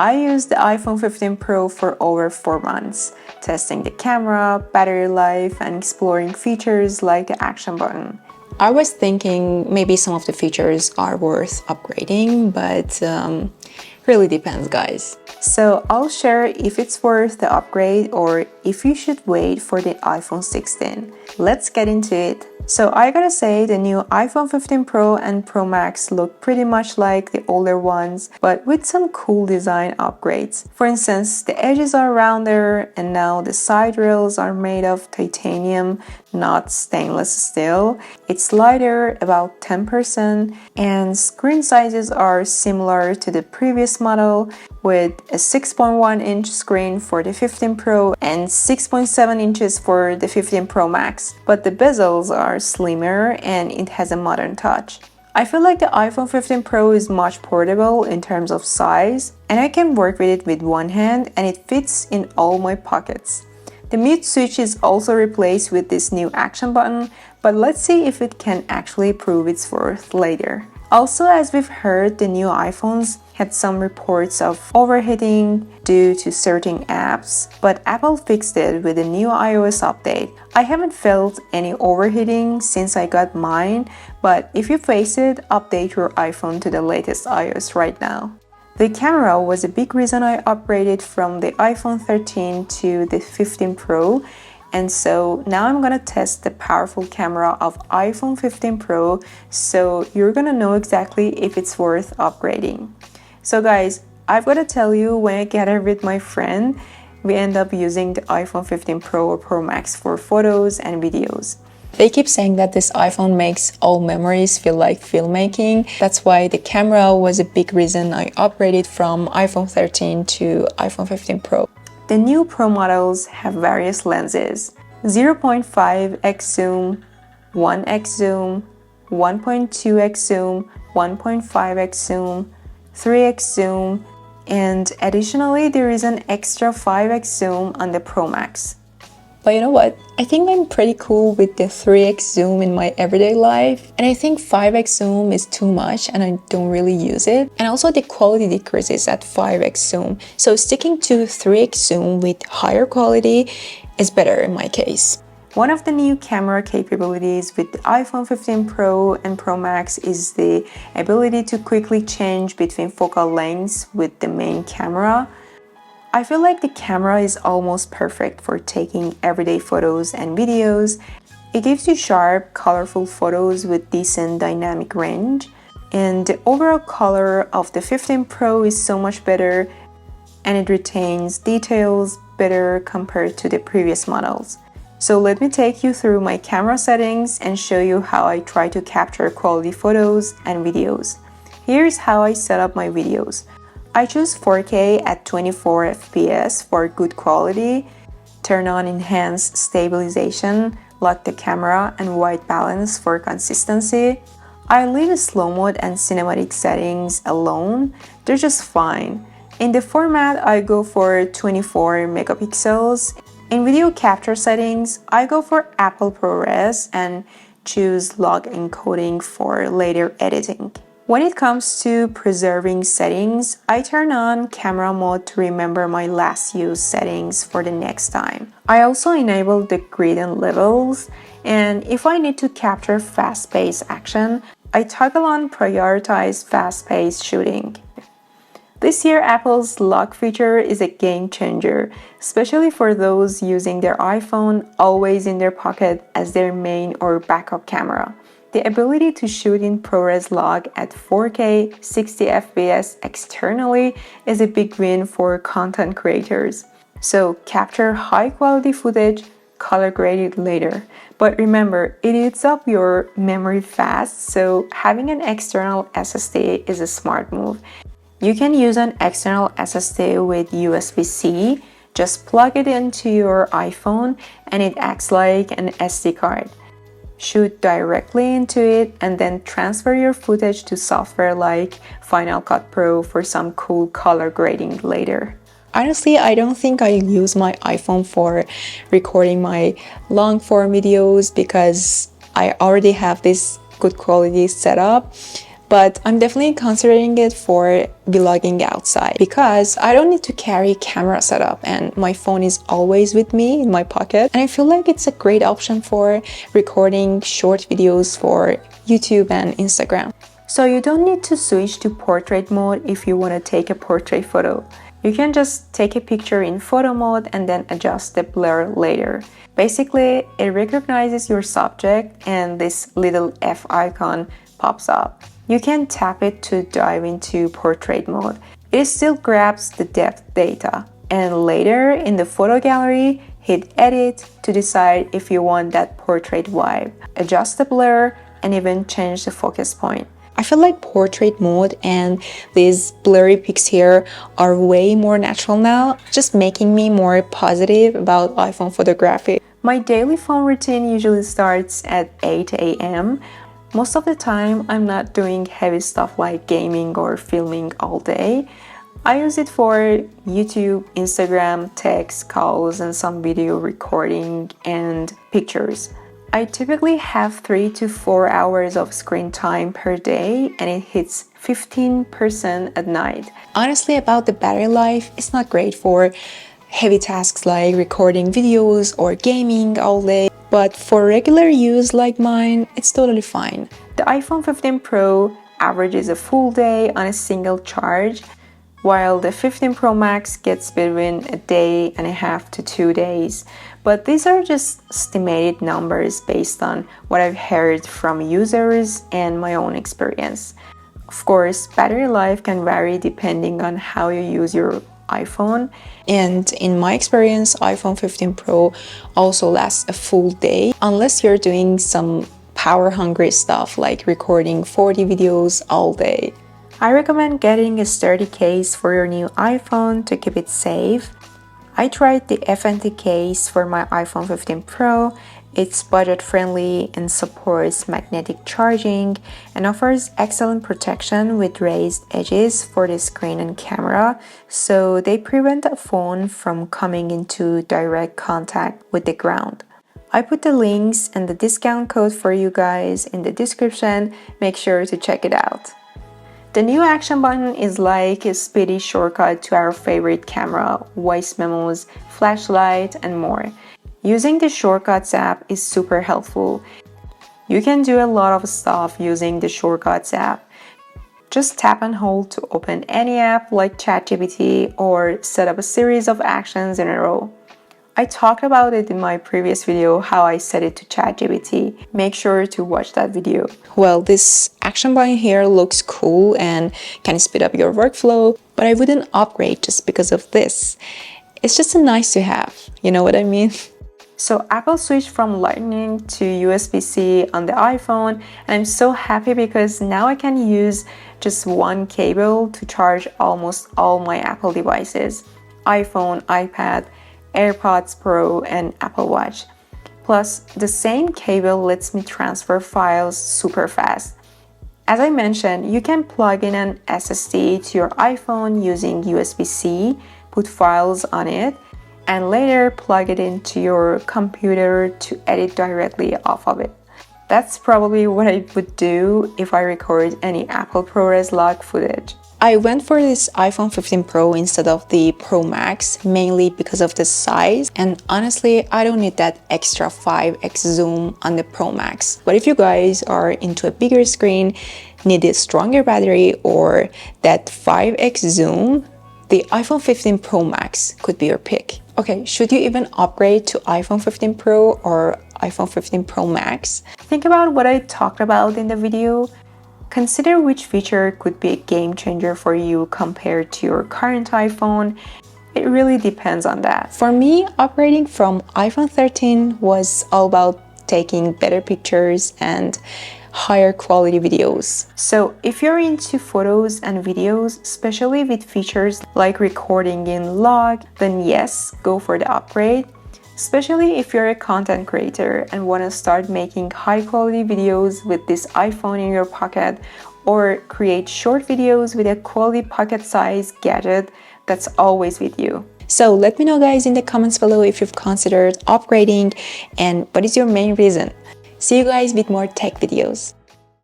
I used the iPhone 15 Pro for over 4 months, testing the camera, battery life, and exploring features like the action button. I was thinking maybe some of the features are worth upgrading, but really depends, guys. So I'll share if it's worth the upgrade or if you should wait for the iPhone 16. Let's get into it. So I gotta say, the new iPhone 15 Pro and Pro Max look pretty much like the older ones, but with some cool design upgrades. For instance, the edges are rounder and now the side rails are made of titanium, not stainless steel. It's lighter, about 10%, and screen sizes are similar to the previous model, with a 6.1-inch screen for the 15 Pro and 6.7 inches for the 15 Pro Max, but the bezels are slimmer and it has a modern touch. I feel like the iPhone 15 Pro is much portable in terms of size, and I can work with it with one hand and it fits in all my pockets. The mute switch is also replaced with this new action button, but let's see if it can actually prove its worth later. Also, as we've heard, the new iPhones had some reports of overheating due to certain apps, but Apple fixed it with a new iOS update. I haven't felt any overheating since I got mine, but if you face it, update your iPhone to the latest iOS right now. The camera was a big reason I upgraded from the iPhone 13 to the 15 Pro, and so now I'm gonna test the powerful camera of iPhone 15 Pro, so you're gonna know exactly if it's worth upgrading. So guys, I've gotta tell you, when I gather with my friend, we end up using the iPhone 15 Pro or Pro Max for photos and videos. They keep saying that this iPhone makes all memories feel like filmmaking. That's why the camera was a big reason I upgraded from iPhone 13 to iPhone 15 Pro. The new Pro models have various lenses: 0.5x zoom, 1x zoom, 1.2x zoom, 1.5x zoom, 3x zoom, and additionally there is an extra 5x zoom on the Pro Max. But you know what? I think I'm pretty cool with the 3x zoom in my everyday life, and I think 5x zoom is too much and I don't really use it. And also the quality decreases at 5x zoom, so sticking to 3x zoom with higher quality is better in my case. One of the new camera capabilities with the iPhone 15 Pro and Pro Max is the ability to quickly change between focal lengths with the main camera. I feel like the camera is almost perfect for taking everyday photos and videos. It gives you sharp, colorful photos with decent dynamic range, and the overall color of the 15 Pro is so much better, and it retains details better compared to the previous models. So let me take you through my camera settings and show you how I try to capture quality photos and videos. Here's how I set up my videos. I choose 4K at 24 FPS for good quality, turn on enhanced stabilization, lock the camera, and white balance for consistency. I leave slow mode and cinematic settings alone, they're just fine. In the format, I go for 24 megapixels. In video capture settings, I go for Apple ProRes and choose log encoding for later editing. When it comes to preserving settings, I turn on camera mode to remember my last used settings for the next time. I also enable the grid and levels, and if I need to capture fast-paced action, I toggle on prioritize fast-paced shooting. This year, Apple's lock feature is a game changer, especially for those using their iPhone always in their pocket as their main or backup camera. The ability to shoot in ProRes log at 4K 60 FPS externally is a big win for content creators. So capture high quality footage, color grade it later. But remember, it eats up your memory fast, so having an external SSD is a smart move. You can use an external SSD with USB-C, just plug it into your iPhone and it acts like an SD card. Shoot directly into it and then transfer your footage to software like Final Cut Pro for some cool color grading later. Honestly, I don't think I use my iPhone for recording my long form videos because I already have this good quality setup. but I'm definitely considering it for vlogging outside because I don't need to carry camera setup and my phone is always with me in my pocket, and I feel like it's a great option for recording short videos for YouTube and Instagram. So you don't need to switch to portrait mode if you want to take a portrait photo. You can just take a picture in photo mode and then adjust the blur later. Basically, it recognizes your subject and this little F icon pops up. You can tap it to dive into portrait mode. It still grabs the depth data. And later in the photo gallery, hit edit to decide if you want that portrait vibe. Adjust the blur and even change the focus point. I feel like portrait mode and these blurry pics here are way more natural now, just making me more positive about iPhone photography. My daily phone routine usually starts at 8 a.m. Most of the time, I'm not doing heavy stuff like gaming or filming all day. I use it for YouTube, Instagram, text, calls, and some video recording and pictures. I typically have 3 to 4 hours of screen time per day, and it hits 15% at night. Honestly, about the battery life, it's not great for heavy tasks like recording videos or gaming all day, but for regular use like mine, it's totally fine. The iPhone 15 Pro averages a full day on a single charge, while the 15 Pro Max gets between a day and a half to 2 days. But these are just estimated numbers based on what I've heard from users and my own experience. Of course, battery life can vary depending on how you use your iPhone. And in my experience, iPhone 15 Pro also lasts a full day, unless you're doing some power-hungry stuff like recording 40 videos all day. I recommend getting a sturdy case for your new iPhone to keep it safe. I tried the FNTCASE for my iPhone 15 Pro. It's budget-friendly and supports magnetic charging and offers excellent protection with raised edges for the screen and camera, so they prevent the phone from coming into direct contact with the ground. I put the links and the discount code for you guys in the description. Make sure to check it out. The new action button is like a speedy shortcut to our favorite camera, voice memos, flashlight, and more. Using the Shortcuts app is super helpful. You can do a lot of stuff using the Shortcuts app. Just tap and hold to open any app like ChatGPT or set up a series of actions in a row. I talked about it in my previous video, how I set it to ChatGPT. Make sure to watch that video. Well, this action button here looks cool and can speed up your workflow, but I wouldn't upgrade just because of this. It's just a nice to have, you know what I mean? So Apple switched from Lightning to USB-C on the iPhone, and I'm so happy because now I can use just one cable to charge almost all my Apple devices: iPhone, iPad, AirPods Pro, and Apple Watch. Plus, the same cable lets me transfer files super fast. As I mentioned, you can plug in an SSD to your iPhone using USB-C, put files on it, and later plug it into your computer to edit directly off of it. That's probably what I would do if I record any Apple ProRes log footage. I went for this iPhone 15 Pro instead of the Pro Max, mainly because of the size, and honestly, I don't need that extra 5x zoom on the Pro Max. But if you guys are into a bigger screen, need a stronger battery, or that 5x zoom, the iPhone 15 Pro Max could be your pick. Okay, should you even upgrade to iPhone 15 Pro or iPhone 15 Pro Max? Think about what I talked about in the video. Consider which feature could be a game changer for you compared to your current iPhone. It really depends on that. For me, upgrading from iPhone 13 was all about taking better pictures and higher quality videos. So if you're into photos and videos, especially with features like recording in log, then yes, go for the upgrade. Especially if you're a content creator and want to start making high quality videos with this iPhone in your pocket, or create short videos with a quality pocket size gadget that's always with you. So let me know guys in the comments below if you've considered upgrading and what is your main reason. See you guys with more tech videos.